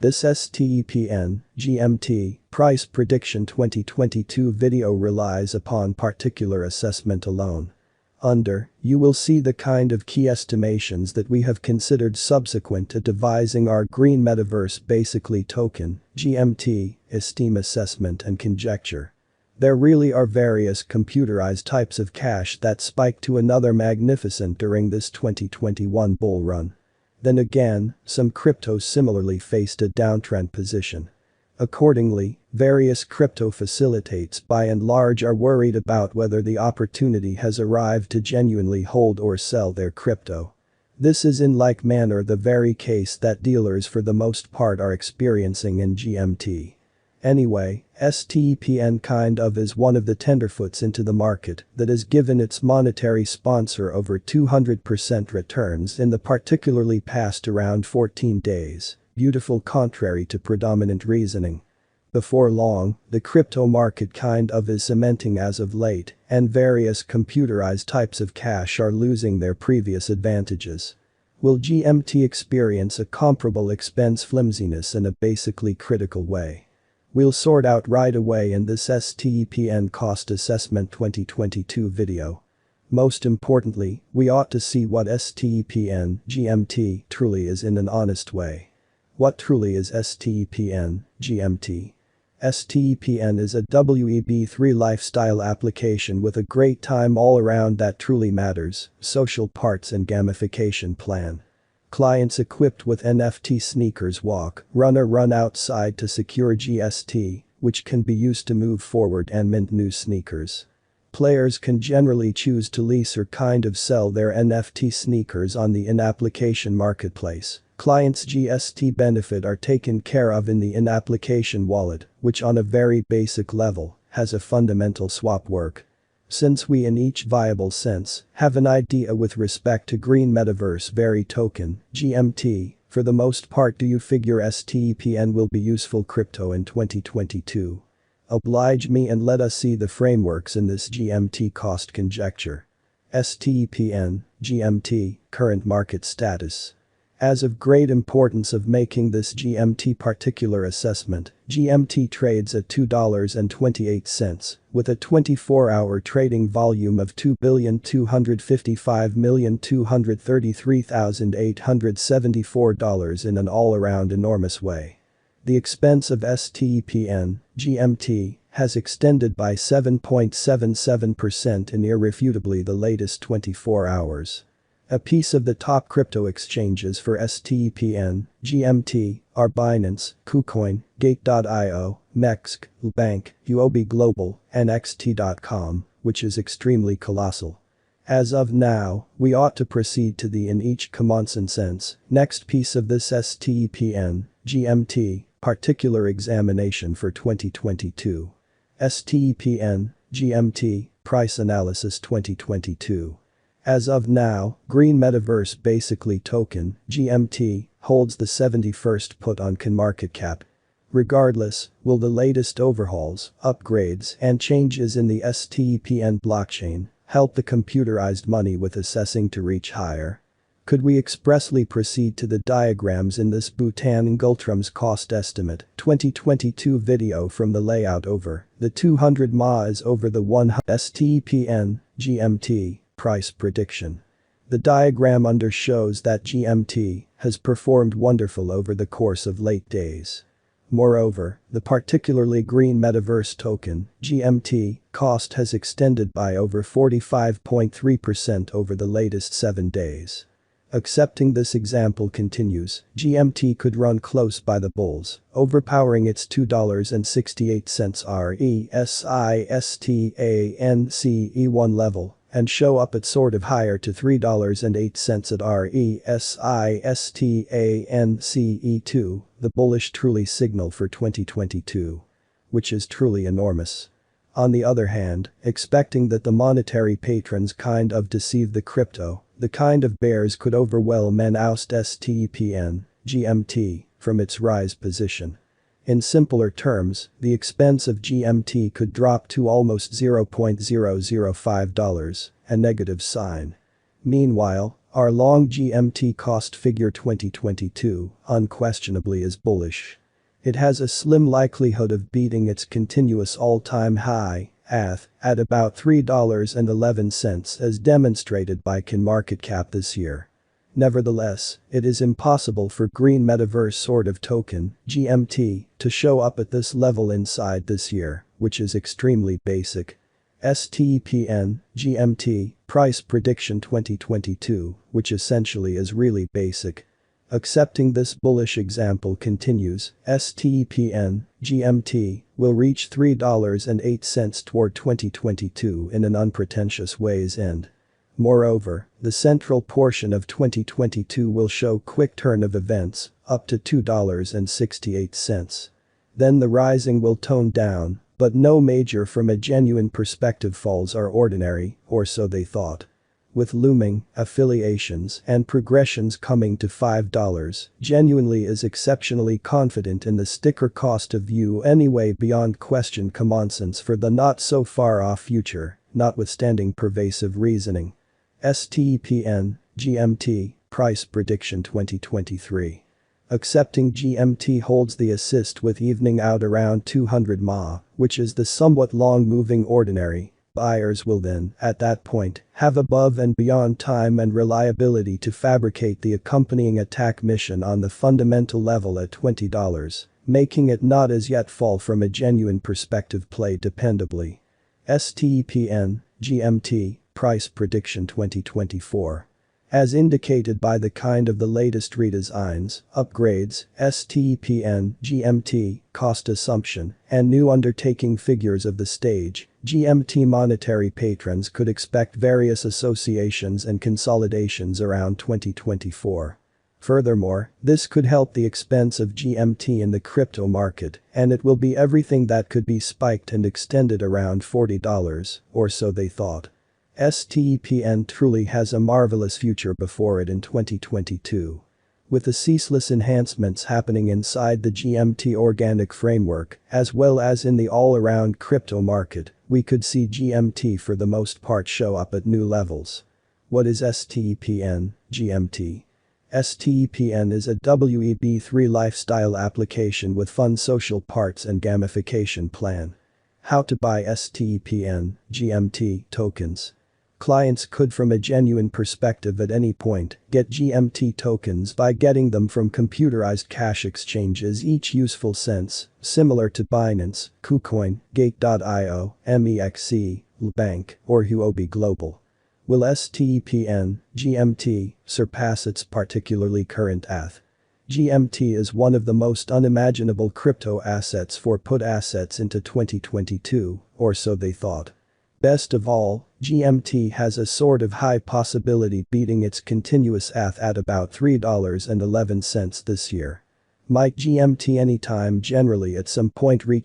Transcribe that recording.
This STEPN, GMT, price prediction 2022 video relies upon particular assessment alone. Under, you will see the kind of key estimations that we have considered subsequent to devising our green metaverse basically token, GMT, esteem assessment and conjecture. There really are various computerized types of cash that spiked to another magnificent during this 2021 bull run. Then again, some cryptos similarly faced a downtrend position. Accordingly, various crypto facilitates by and large are worried about whether the opportunity has arrived to genuinely hold or sell their crypto. This is in like manner the very case that dealers for the most part are experiencing in GMT. Anyway, STPN kind of is one of the tenderfoots into the market that has given its monetary sponsor over 200% returns in the particularly past around 14 days, beautiful contrary to predominant reasoning. Before long, the crypto market kind of is cementing as of late, and various computerized types of cash are losing their previous advantages. Will GMT experience a comparable expense flimsiness in a basically critical way? We'll sort out right away in this STPN cost assessment 2022 video. Most importantly, we ought to see what STPN, GMT, truly is in an honest way. What truly is STPN, GMT? STPN is a Web3 lifestyle application with a great time all around that truly matters, social parts and gamification plan. Clients equipped with NFT sneakers walk, run or run outside to secure GST, which can be used to move forward and mint new sneakers. Players can generally choose to lease or kind of sell their NFT sneakers on the in-application marketplace. Clients' GST benefit are taken care of in the in-application wallet, which on a very basic level, has a fundamental swap work. Since we in each viable sense have an idea with respect to green metaverse very token, GMT, for the most part do you figure STPN will be useful crypto in 2022? Oblige me and let us see the frameworks in this GMT cost conjecture. STPN, GMT, current market status. As of great importance of making this GMT particular assessment, GMT trades at $2.28, with a 24-hour trading volume of $2,255,233,874 in an all-around enormous way. The expense of STPN, GMT, has extended by 7.77% in irrefutably the latest 24 hours. A piece of the top crypto exchanges for STPN, GMT, are Binance, KuCoin, Gate.io, Mext, Bank, UOB Global, and XT.com, which is extremely colossal. As of now, we ought to proceed to the in each common sense next piece of this STPN, GMT, particular examination for 2022. STPN, GMT, Price Analysis 2022. As of now, Green Metaverse basically token, GMT, holds the 71st put on CoinMarketCap. Regardless, will the latest overhauls, upgrades, and changes in the STPN blockchain help the computerized money with assessing to reach higher? Could we expressly proceed to the diagrams in this Bhutan Ngultrum's cost estimate 2022 video from the layout over the 200 ma is over the 100 STPN, GMT, price prediction. The diagram under shows that GMT has performed wonderful over the course of late days. Moreover, the particularly green metaverse token, GMT, cost has extended by over 45.3% over the latest 7 days. Accepting this example continues, GMT could run close by the bulls, overpowering its $2.68 RESISTANCE1 level, and show up at sort of higher to $3.08 at RESISTANCE2, the bullish truly signal for 2022. Which is truly enormous. On the other hand, expecting that the monetary patrons kind of deceive the crypto, the kind of bears could overwhelm and oust STPN, GMT, from its rise position. In simpler terms, the expense of GMT could drop to almost $0.005, a negative sign. Meanwhile, Our long GMT cost figure 2022 unquestionably is bullish. It has a slim likelihood of beating its continuous all-time high, at about $3.11 as demonstrated by CoinMarketCap this year. Nevertheless, it is impossible for green metaverse sort of token, GMT, to show up at this level inside this year, which is extremely basic. STPN, GMT, price prediction 2022, which essentially is really basic. Accepting this bullish example continues, STPN, GMT, will reach $3.08 toward 2022 in an unpretentious ways end. Moreover, the central portion of 2022 will show quick turn of events, up to $2.68. Then the rising will tone down, but no major from a genuine perspective falls are ordinary, or so they thought. With looming, affiliations and progressions coming to $5, genuinely is exceptionally confident in the sticker cost of view anyway beyond question common sense for the not so far off future, notwithstanding pervasive reasoning. STPN, GMT, price prediction 2023. Accepting GMT holds the assist with evening out around 200 Ma, which is the somewhat long moving ordinary. Buyers will then, at that point, have above and beyond time and reliability to fabricate the accompanying attack mission on the fundamental level at $20, making it not as yet fall from a genuine perspective play dependably. STPN, GMT, price prediction 2024. As indicated by the kind of the latest redesigns, upgrades, STPN, GMT, cost assumption, and new undertaking figures of the stage, GMT monetary patrons could expect various associations and consolidations around 2024. Furthermore, this could help the expense of GMT in the crypto market, and it will be everything that could be spiked and extended around $40, or so they thought. STPN truly has a marvelous future before it in 2022. With the ceaseless enhancements happening inside the GMT organic framework, as well as in the all-around crypto market, we could see GMT for the most part show up at new levels. What is STPN, GMT? STPN is a Web3 lifestyle application with fun social parts and gamification plan. How to buy STPN, GMT tokens. Clients could from a genuine perspective at any point get GMT tokens by getting them from computerized cash exchanges each useful sense, similar to Binance, KuCoin, Gate.io, MEXC, Bank, or Huobi Global. Will STPN, GMT, surpass its particularly current ATH? GMT is one of the most unimaginable crypto assets for put assets into 2022, or so they thought. Best of all, GMT has a sort of high possibility beating its continuous ATH at about $3.11 this year. Might GMT anytime generally at some point reach